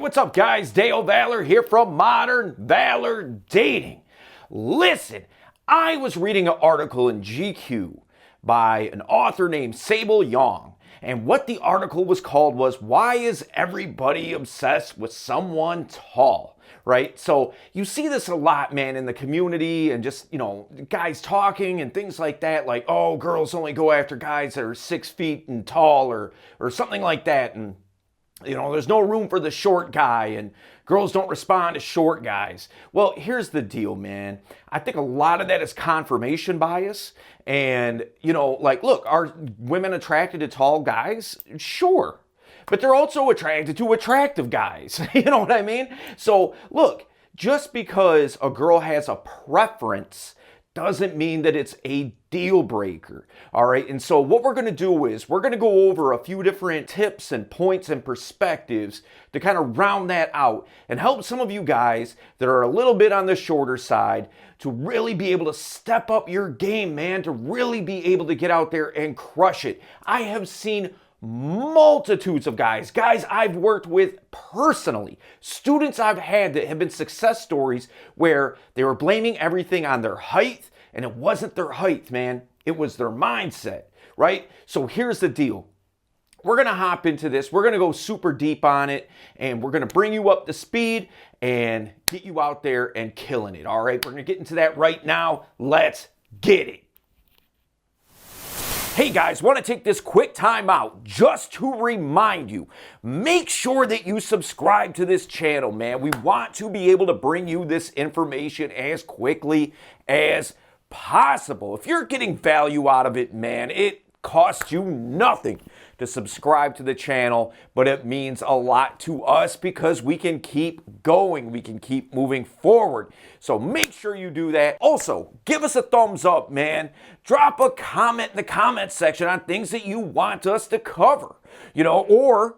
what's up, guys? Dale Valor here from Modern Valor Dating. Listen, I was reading an article in GQ by an author named Sable Yong, and what the article was called was, "Why is everybody obsessed with someone tall?" Right? So you see this a lot, man, in the community and just, guys talking and things like that. Like, oh, girls only go after guys that are 6 feet and tall or something like that. And, there's no room for the short guy and girls don't respond to short guys. Well, here's the deal, man. I think a lot of that is confirmation bias. And, look, are women attracted to tall guys? Sure. But they're also attracted to attractive guys. You know what I mean? So look, just because a girl has a preference doesn't mean that it's a deal breaker. All right. And so what we're going to do is we're going to go over a few different tips and points and perspectives to kind of round that out and help some of you guys that are a little bit on the shorter side to really be able to step up your game, man, to really be able to get out there and crush it. I have seen multitudes of guys I've worked with personally, students I've had that have been success stories where they were blaming everything on their height, and it wasn't their height, man. It was their mindset, right? So here's the deal. We're going to hop into this. We're going to go super deep on it, and we're going to bring you up to speed and get you out there and killing it, all right? We're going to get into that right now. Let's get it. Hey guys, want to take this quick time out just to remind you, make sure that you subscribe to this channel, man. We want to be able to bring you this information as quickly as possible. If you're getting value out of it, man, it costs you nothing to subscribe to the channel, but it means a lot to us because we can keep going, we can keep moving forward. So make sure you do that. Also, give us a thumbs up, man. Drop a comment in the comment section on things that you want us to cover, or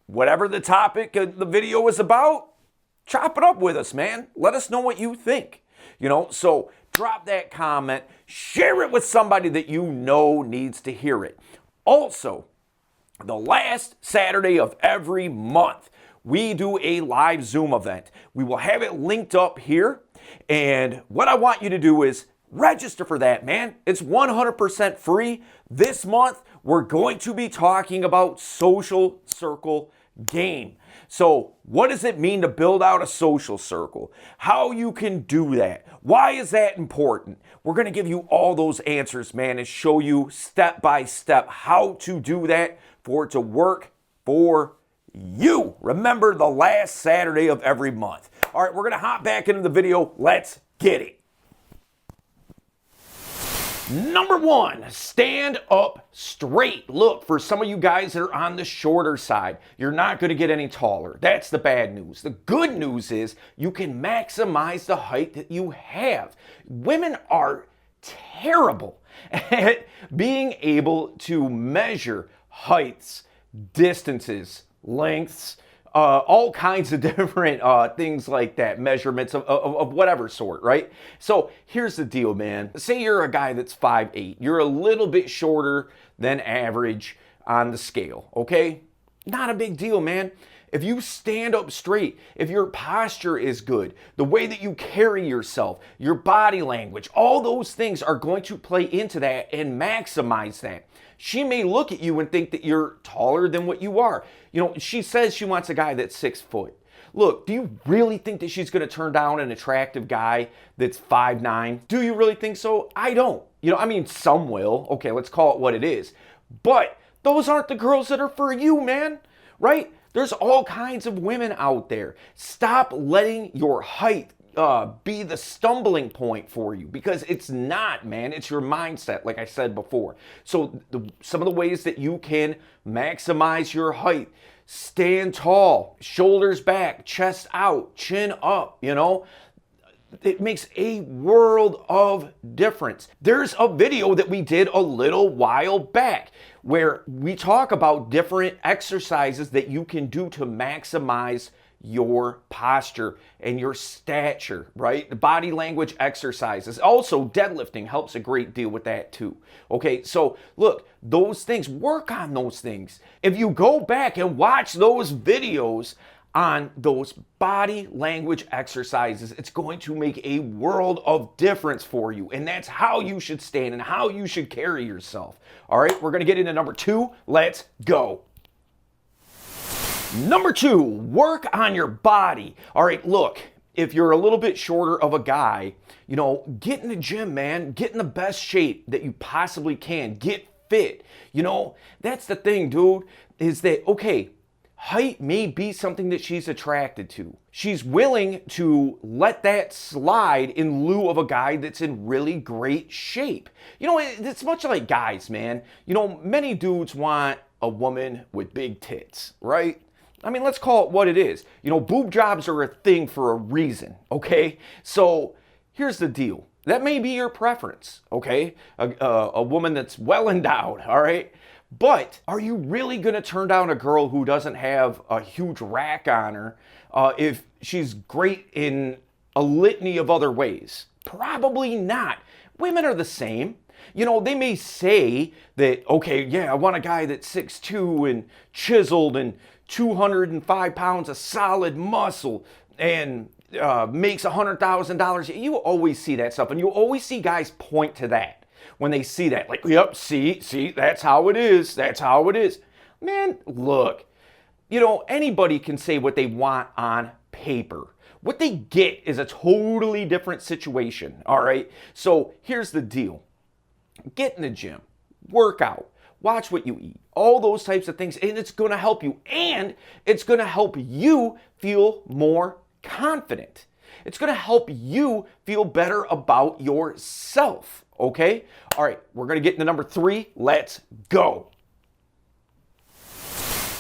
whatever the topic of the video is about, chop it up with us, man. Let us know what you think, so drop that comment, share it with somebody that you know needs to hear it. Also, the last Saturday of every month, we do a live Zoom event. We will have it linked up here. And what I want you to do is register for that, man. It's 100% free. This month, we're going to be talking about social circle game. So what does it mean to build out a social circle? How you can do that? Why is that important? We're going to give you all those answers, man, and show you step by step how to do that for it to work for you. Remember, the last Saturday of every month. All right, we're going to hop back into the video. Let's get it. Number one, stand up straight. Look, for some of you guys that are on the shorter side, you're not going to get any taller. That's the bad news. The good news is you can maximize the height that you have. Women are terrible at being able to measure heights, distances, lengths, all kinds of different things like that, measurements of whatever sort, right? So here's the deal, man. Say you're a guy that's 5'8". You're a little bit shorter than average on the scale, okay? Not a big deal, man. If you stand up straight, if your posture is good, the way that you carry yourself, your body language, all those things are going to play into that and maximize that. She may look at you and think that you're taller than what you are. She says she wants a guy that's 6 foot. Look, do you really think that she's going to turn down an attractive guy that's 5'9"? Do you really think so? I don't. Some will. Okay, let's call it what it is. But those aren't the girls that are for you, man, right? There's all kinds of women out there. Stop letting your height be the stumbling point for you, because it's not, man. It's your mindset, like I said before. So some of the ways that you can maximize your height: stand tall, shoulders back, chest out, chin up, It makes a world of difference. There's a video that we did a little while back where we talk about different exercises that you can do to maximize your posture and your stature, right? The body language exercises. Also, deadlifting helps a great deal with that too. Okay, so look, those things, work on those things. If you go back and watch those videos, on those body language exercises. It's going to make a world of difference for you. And that's how you should stand and how you should carry yourself. All right, we're going to get into number 2. Let's go. Number 2, work on your body. All right, look, if you're a little bit shorter of a guy, get in the gym, man. Get in the best shape that you possibly can. Get fit. That's the thing, dude, is that, okay, height may be something that she's attracted to. She's willing to let that slide in lieu of a guy that's in really great shape. It's much like guys, man. Many dudes want a woman with big tits, right? I mean, let's call it what it is. Boob jobs are a thing for a reason, okay? So here's the deal. That may be your preference, okay? A woman that's well endowed, all right? But are you really going to turn down a girl who doesn't have a huge rack on her if she's great in a litany of other ways? Probably not. Women are the same. They may say that, okay, yeah, I want a guy that's 6'2" and chiseled and 205 pounds of solid muscle and makes $100,000. You always see that stuff, and you always see guys point to that. When they see that, like, yep, see, that's how it is. That's how it is. Man, look, anybody can say what they want on paper. What they get is a totally different situation, all right? So here's the deal. Get in the gym, work out, watch what you eat, all those types of things, and it's going to help you. And it's going to help you feel more confident. It's going to help you feel better about yourself. Okay? All right, we're going to get into number 3. Let's go.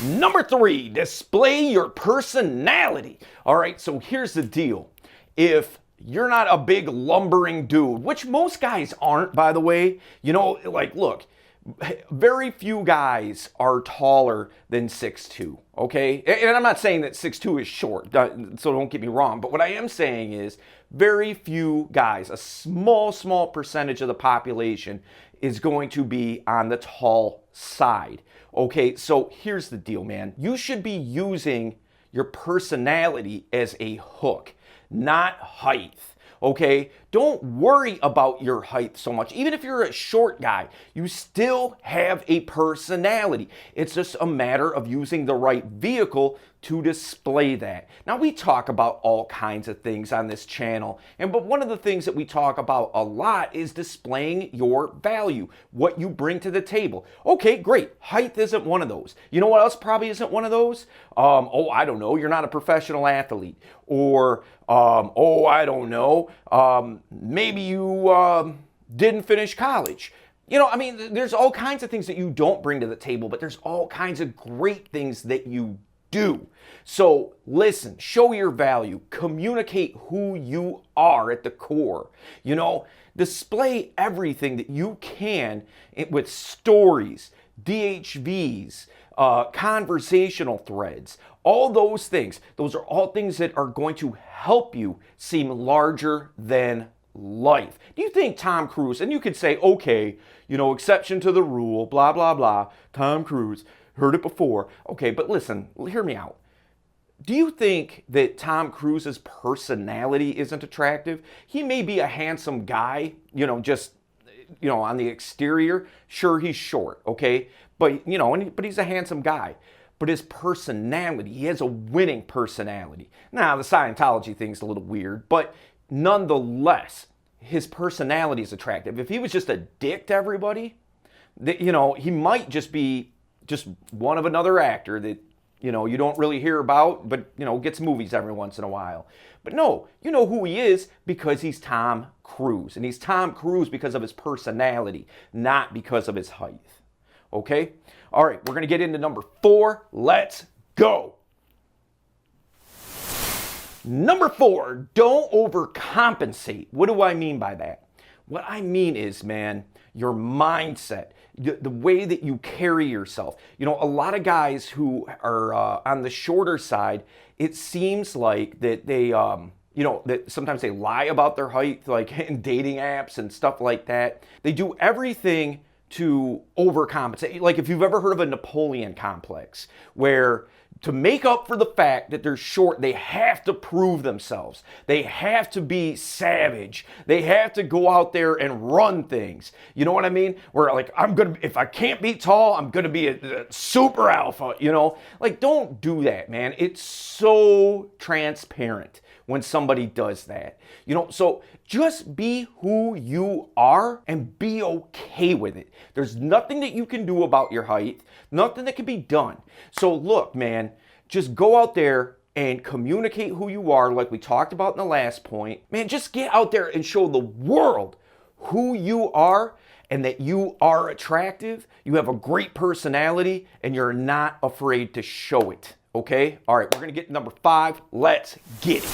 Number 3, display your personality. All right, so here's the deal. If you're not a big lumbering dude, which most guys aren't, by the way, look, very few guys are taller than 6'2", okay? And I'm not saying that 6'2" is short, so don't get me wrong. But what I am saying is very few guys, a small percentage of the population is going to be on the tall side, okay? So here's the deal, man. You should be using your personality as a hook, not height. Okay, don't worry about your height so much. Even if you're a short guy, you still have a personality. It's just a matter of using the right vehicle to display that. Now, we talk about all kinds of things on this channel, but one of the things that we talk about a lot is displaying your value, what you bring to the table. Okay, great. Height isn't one of those. You know what else probably isn't one of those? I don't know. You're not a professional athlete. Or, I don't know. Maybe you didn't finish college. There's all kinds of things that you don't bring to the table, but there's all kinds of great things that you do. So listen, show your value, communicate who you are at the core. Display everything that you can with stories, DHVs, conversational threads, all those things. Those are all things that are going to help you seem larger than life. Do you think Tom Cruise, and you could say, okay, exception to the rule, blah, blah, blah, Tom Cruise, heard it before. Okay, but listen, hear me out. Do you think that Tom Cruise's personality isn't attractive? He may be a handsome guy, just, on the exterior. Sure, he's short, okay? But, but he's a handsome guy. But his personality, he has a winning personality. Now, the Scientology thing's a little weird, but nonetheless, his personality is attractive. If he was just a dick to everybody, he might just be just one of another actor that, you don't really hear about, but, gets movies every once in a while. But no, you know who he is because he's Tom Cruise. And he's Tom Cruise because of his personality, not because of his height. Okay? All right, we're going to get into number 4. Let's go. Number 4, don't overcompensate. What do I mean by that? What I mean is, man, your mindset, the way that you carry yourself. A lot of guys who are on the shorter side, it seems like that they, that sometimes they lie about their height, like in dating apps and stuff like that. They do everything to overcompensate. Like if you've ever heard of a Napoleon complex, where to make up for the fact that they're short, they have to prove themselves. They have to be savage. They have to go out there and run things. You know what I mean? Where like, if I can't be tall, I'm gonna be a super alpha, you know? Like, don't do that, man. It's so transparent when somebody does that. You know, so just be who you are and be okay with it. There's nothing that you can do about your height, nothing that can be done. So look, man, just go out there and communicate who you are like we talked about in the last point. Man, just get out there and show the world who you are and that you are attractive, you have a great personality, and you're not afraid to show it. Okay? All right, we're gonna get to number 5. Let's get it.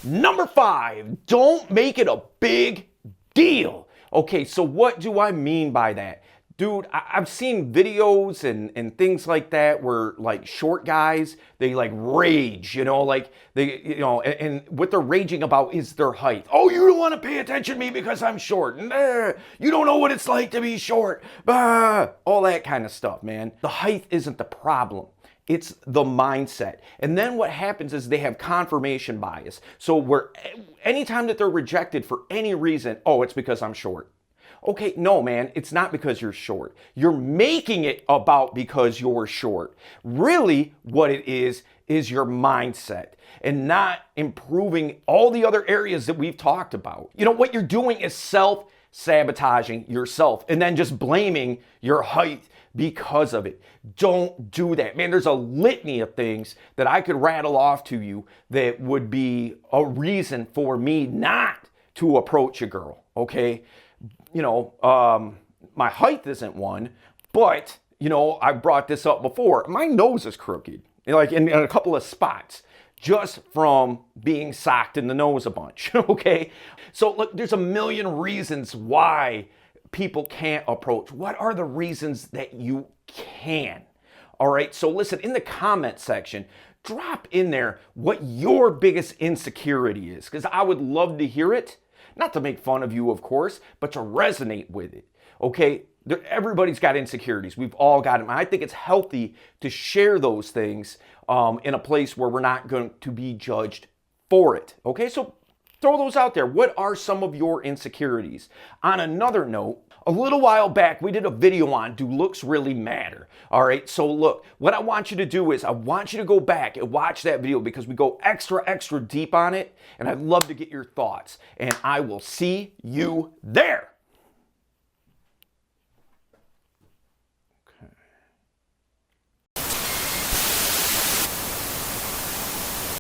Number 5, don't make it a big deal. Okay, so what do I mean by that? Dude, I've seen videos and things like that where like short guys, they like rage, you know, like they, you know, and what they're raging about is their height. Oh, you don't want to pay attention to me because I'm short. You don't know what it's like to be short. Bah, all that kind of stuff, man. The height isn't the problem. It's the mindset. And then what happens is they have confirmation bias. So anytime that they're rejected for any reason, oh, it's because I'm short. Okay, no, man, it's not because you're short. You're making it about because you're short. Really, what it is your mindset and not improving all the other areas that we've talked about. You know, what you're doing is self-sabotaging yourself and then just blaming your height because of it. Don't do that. Man, there's a litany of things that I could rattle off to you that would be a reason for me not to approach a girl, okay? You know, my height isn't one, but, you know, I brought this up before. My nose is crooked, like in a couple of spots, just from being socked in the nose a bunch, okay? So look, there's a million reasons why people can't approach. What are the reasons that you can? All right, so listen, in the comment section, drop in there what your biggest insecurity is, because I would love to hear it. Not to make fun of you, of course, but to resonate with it, okay? Everybody's got insecurities. We've all got them. I think it's healthy to share those things in a place where we're not going to be judged for it, okay? So throw those out there. What are some of your insecurities? On another note, a little while back, we did a video on do looks really matter? All right, so look, what I want you to do is I want you to go back and watch that video because we go extra deep on it, and I'd love to get your thoughts, and I will see you there.